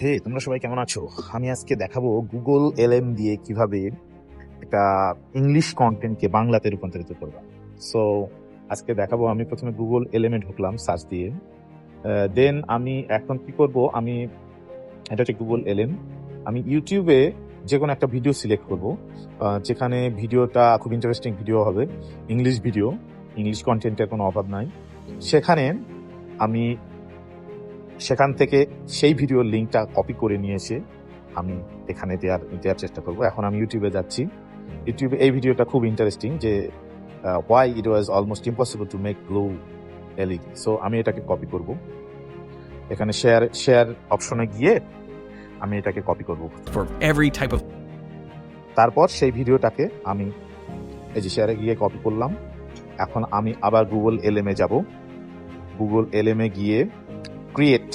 হে, তোমরা সবাই কেমন আছো? আমি আজকে দেখাবো গুগল এলএম দিয়ে কিভাবে একটা ইংলিশ কন্টেন্টকে বাংলাতে রূপান্তরিত করবা। সো আজকে দেখাবো, আমি প্রথমে গুগল এলএম এ ঢুকলাম সার্চ দিয়ে। দেন আমি এখন কি করব, আমি এটা হচ্ছে গুগল এলএম। আমি ইউটিউবে যে কোনো একটা ভিডিও সিলেক্ট করব, যেখানে ভিডিওটা খুব ইন্টারেস্টিং ভিডিও হবে, ইংলিশ ভিডিও, ইংলিশ কন্টেন্টের কোনো অভাব নাই। সেখানে আমি সেখান থেকে সেই ভিডিওর লিঙ্কটা কপি করে নিয়ে এসে আমি এখানে দেওয়ার চেষ্টা করব। এখন আমি ইউটিউবে যাচ্ছি। ইউটিউবে এই ভিডিওটা খুব ইন্টারেস্টিং, যে why it was almost impossible to make blue LED. So আমি এটাকে কপি করব। এখানে শেয়ার অপশনে গিয়ে আমি এটাকে কপি করব। for every type of তারপর সেই ভিডিওটাকে আমি এই যে শেয়ারে গিয়ে কপি করলাম। এখন আমি আবার গুগল এলএম এ যাব। গুগল এলএম এ গিয়ে ক্রিয়েট